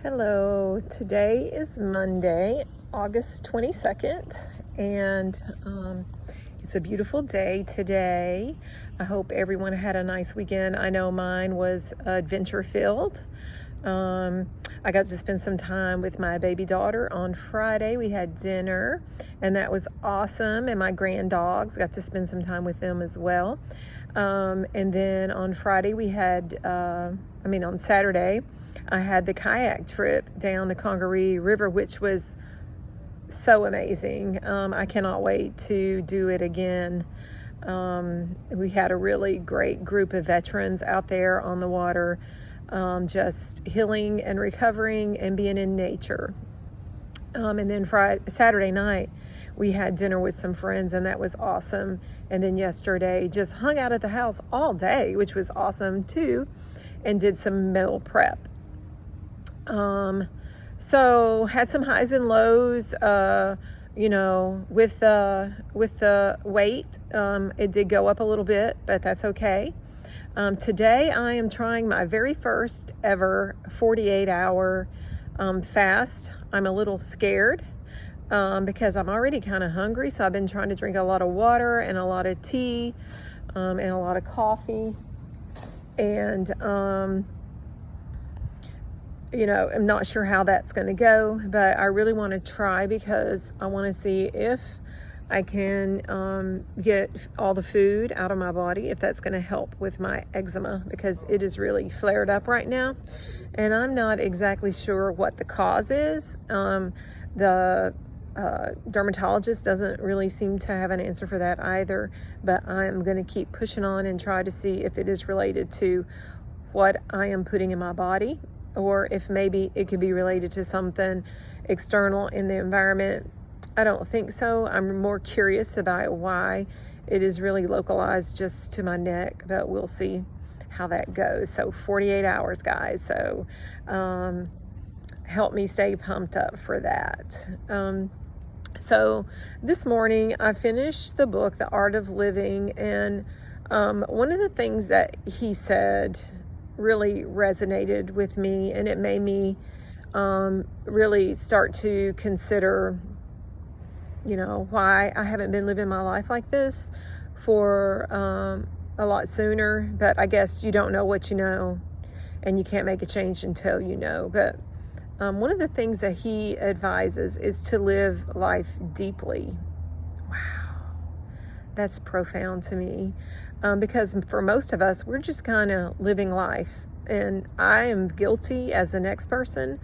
Hello, today is Monday, August 22nd, and it's a beautiful day today. I hope everyone had a nice weekend. I know mine was adventure filled. I got to spend some time with my baby daughter on Friday. We had dinner, and that was awesome, and my grand dogs, got to spend some time with them as well. And then on Friday we had, on Saturday, I had the kayak trip down the Congaree River, which was so amazing. I cannot wait to do it again. We had a really great group of veterans out there on the water, just healing and recovering and being in nature. And then Saturday night, we had dinner with some friends, and that was awesome. And then yesterday, just hung out at the house all day, which was awesome too, and did some meal prep. So had some highs and lows, with the weight. It did go up a little bit, but that's okay. Today I am trying my very first ever 48-hour fast. I'm a little scared because I'm already kind of hungry, so I've been trying to drink a lot of water and a lot of tea and a lot of coffee. And I'm not sure how that's going to go, but I really want to try because I want to see if I can get all the food out of my body, if that's going to help with my eczema, because it is really flared up right now, and I'm not exactly sure what the cause is. The dermatologist doesn't really seem to have an answer for that either, but I'm going to keep pushing on and try to see if it is related to what I am putting in my body, or if maybe it could be related to something external in the environment. I don't think so. I'm more curious about why it is really localized just to my neck, but we'll see how that goes. So 48 hours, guys. So help me stay pumped up for that. So this morning I finished the book, The Art of Living, and one of the things that he said really resonated with me, and it made me really start to consider, why I haven't been living my life like this for a lot sooner. But I guess you don't know what you know, and you can't make a change until you know. But one of the things that he advises is to live life deeply. Wow, that's profound to me. Because for most of us, we're just kind of living life, and I am guilty as the next person.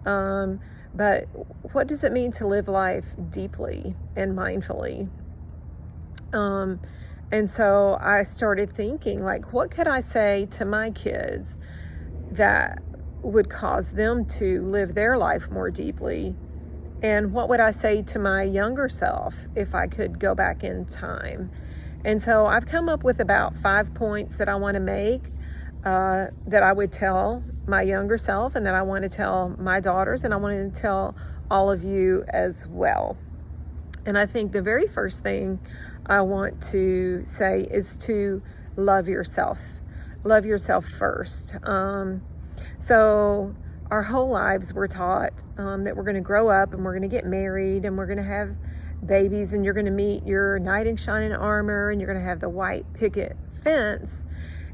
But what does it mean to live life deeply and mindfully? And so I started thinking, what could I say to my kids that would cause them to live their life more deeply? And what would I say to my younger self if I could go back in time? And so I've come up with about 5 points that I want to make, that I would tell my younger self, and that I want to tell my daughters, and I want to tell all of you as well. And I think the very first thing I want to say is to love yourself. Love yourself first. So our whole lives we're taught that we're going to grow up, and we're going to get married, and we're going to have babies, and you're going to meet your knight in shining armor, and you're going to have the white picket fence.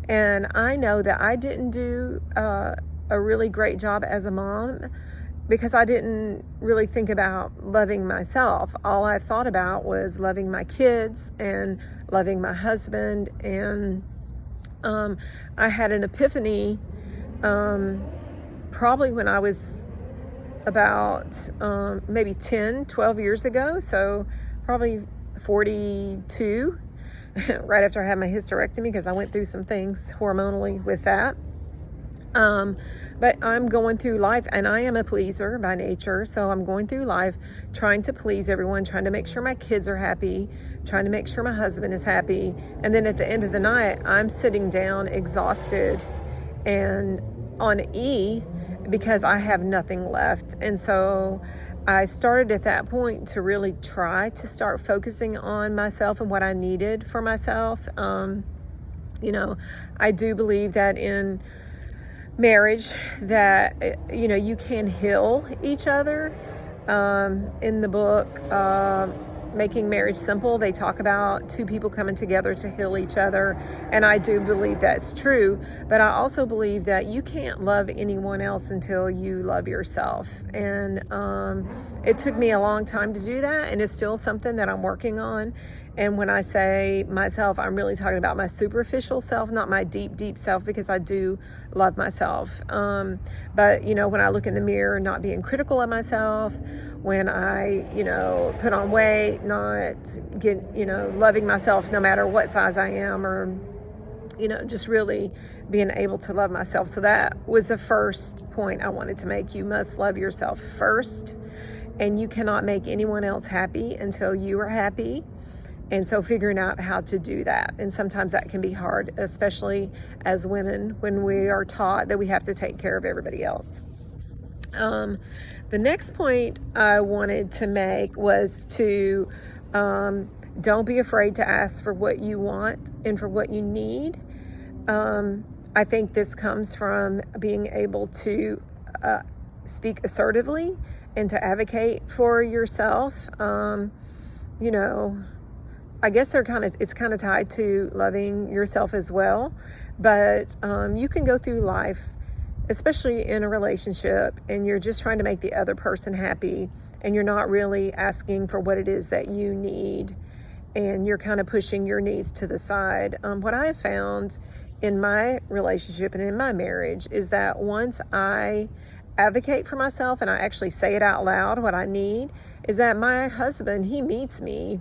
And I know that I didn't do a really great job as a mom, because I didn't really think about loving myself. All I thought about was loving my kids and loving my husband. And I had an epiphany probably when I was about maybe 10, 12 years ago, so probably 42, right after I had my hysterectomy, because I went through some things hormonally with that. But I'm going through life, and I am a pleaser by nature, so I'm going through life trying to please everyone, trying to make sure my kids are happy, trying to make sure my husband is happy, and then at the end of the night, I'm sitting down exhausted and on E, because I have nothing left. And so I started at that point to really try to start focusing on myself and what I needed for myself. I do believe that in marriage that, you can heal each other. In the book, Making Marriage Simple, they talk about two people coming together to heal each other, and I do believe that's true, but I also believe that you can't love anyone else until you love yourself, and it took me a long time to do that, and it's still something that I'm working on. And when I say myself, I'm really talking about my superficial self, not my deep, deep self, because I do love myself. But, when I look in the mirror, not being critical of myself, when I, put on weight, not loving myself no matter what size I am, or, just really being able to love myself. So that was the first point I wanted to make. You must love yourself first, and you cannot make anyone else happy until you are happy. And so figuring out how to do that. And sometimes that can be hard, especially as women, when we are taught that we have to take care of everybody else. The next point I wanted to make was to don't be afraid to ask for what you want and for what you need. I think this comes from being able to speak assertively and to advocate for yourself. I guess it's kind of tied to loving yourself as well, but you can go through life, especially in a relationship, and you're just trying to make the other person happy, and you're not really asking for what it is that you need, and you're kind of pushing your needs to the side. What I have found in my relationship and in my marriage is that once I advocate for myself and I actually say it out loud, what I need, is that my husband, he meets me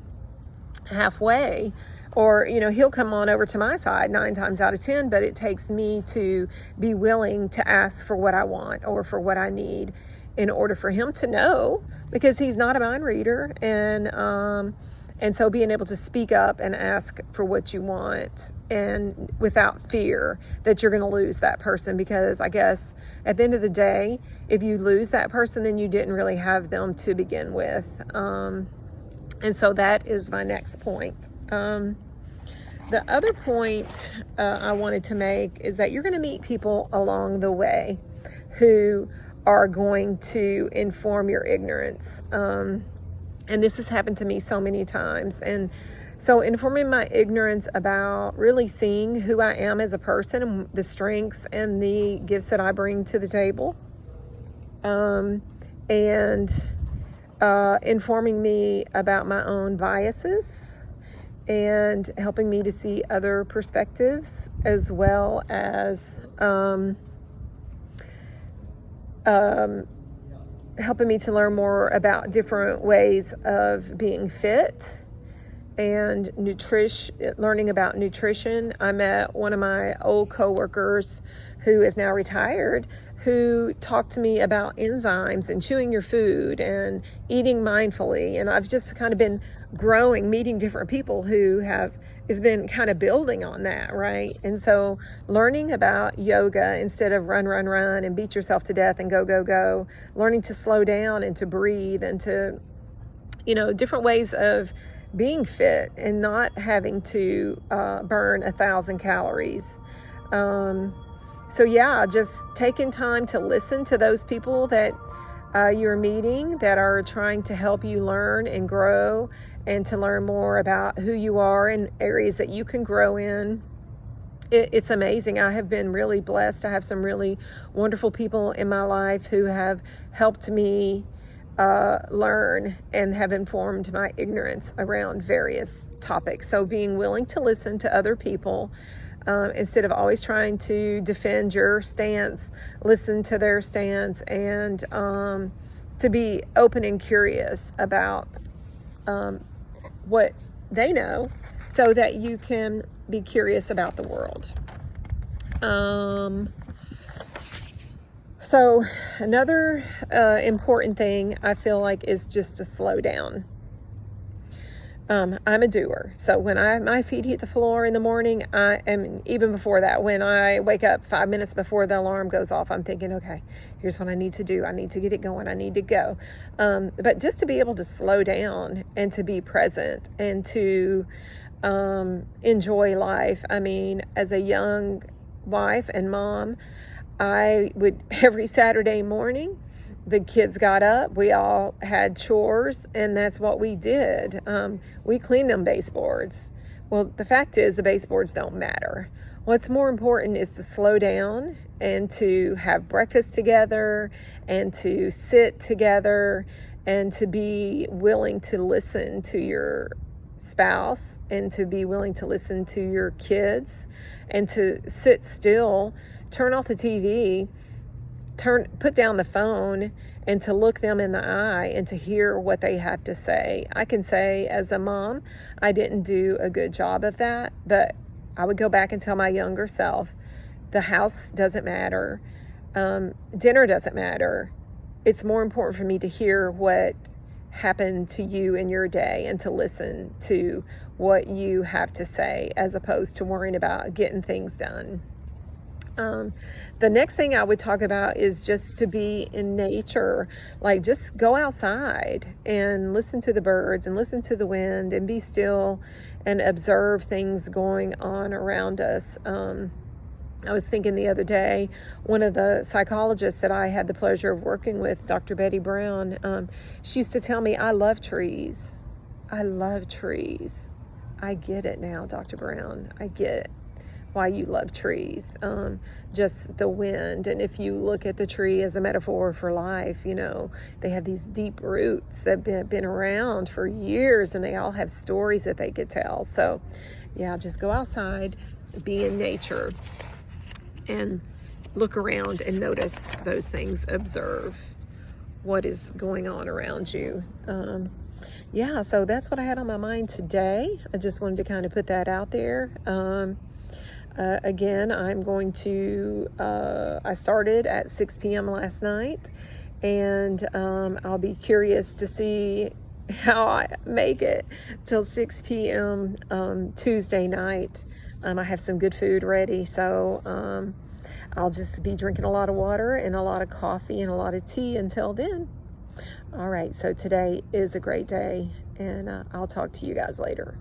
halfway, or he'll come on over to my side 9 times out of 10, but it takes me to be willing to ask for what I want or for what I need in order for him to know, because he's not a mind reader. And so being able to speak up and ask for what you want, and without fear that you're going to lose that person, because I guess at the end of the day, if you lose that person, then you didn't really have them to begin with. And so that is my next point. The other point I wanted to make is that you're going to meet people along the way who are going to inform your ignorance. And this has happened to me so many times. And so informing my ignorance about really seeing who I am as a person, and the strengths and the gifts that I bring to the table. And informing me about my own biases, and helping me to see other perspectives, as well as helping me to learn more about different ways of being fit and learning about nutrition. I met one of my old coworkers who is now retired, who talked to me about enzymes and chewing your food and eating mindfully. And I've just kind of been growing, meeting different people who has been kind of building on that, right? And so learning about yoga instead of run and beat yourself to death and go, learning to slow down and to breathe, and to, different ways of being fit and not having to burn 1,000 calories. So yeah, just taking time to listen to those people that you're meeting, that are trying to help you learn and grow, and to learn more about who you are and areas that you can grow in. It's amazing. I have been really blessed. I have some really wonderful people in my life who have helped me learn and have informed my ignorance around various topics. So being willing to listen to other people, instead of always trying to defend your stance, listen to their stance, and to be open and curious about what they know, so that you can be curious about the world. So another important thing I feel like is just to slow down. I'm a doer. So when my feet hit the floor in the morning, even before that, when I wake up 5 minutes before the alarm goes off, I'm thinking, okay, here's what I need to do. I need to get it going. I need to go. But just to be able to slow down and to be present and to enjoy life. I mean, as a young wife and mom, I would, every Saturday morning, the kids got up, we all had chores, and that's what we did. We cleaned them baseboards. Well, the fact is the baseboards don't matter. What's more important is to slow down and to have breakfast together and to sit together and to be willing to listen to your spouse and to be willing to listen to your kids and to sit still, turn off the TV, put down the phone, and to look them in the eye and to hear what they have to say. I can say as a mom, I didn't do a good job of that, but I would go back and tell my younger self, the house doesn't matter. Dinner doesn't matter. It's more important for me to hear what happened to you in your day and to listen to what you have to say as opposed to worrying about getting things done. The next thing I would talk about is just to be in nature, like just go outside and listen to the birds and listen to the wind and be still and observe things going on around us. I was thinking the other day, one of the psychologists that I had the pleasure of working with, Dr. Betty Brown, she used to tell me, I love trees. I love trees. I get it now, Dr. Brown. I get why you love trees. Just the wind. And if you look at the tree as a metaphor for life, you know, they have these deep roots that have been around for years and they all have stories that they could tell. So yeah, just go outside, be in nature, and look around and notice those things. Observe what is going on around you. Yeah, so that's what I had on my mind today. I just wanted to kind of put that out there. Again, I'm going to, I started at 6 p.m. last night, and I'll be curious to see how I make it till 6 p.m. Tuesday night. I have some good food ready, so I'll just be drinking a lot of water and a lot of coffee and a lot of tea until then. All right, so today is a great day, and I'll talk to you guys later.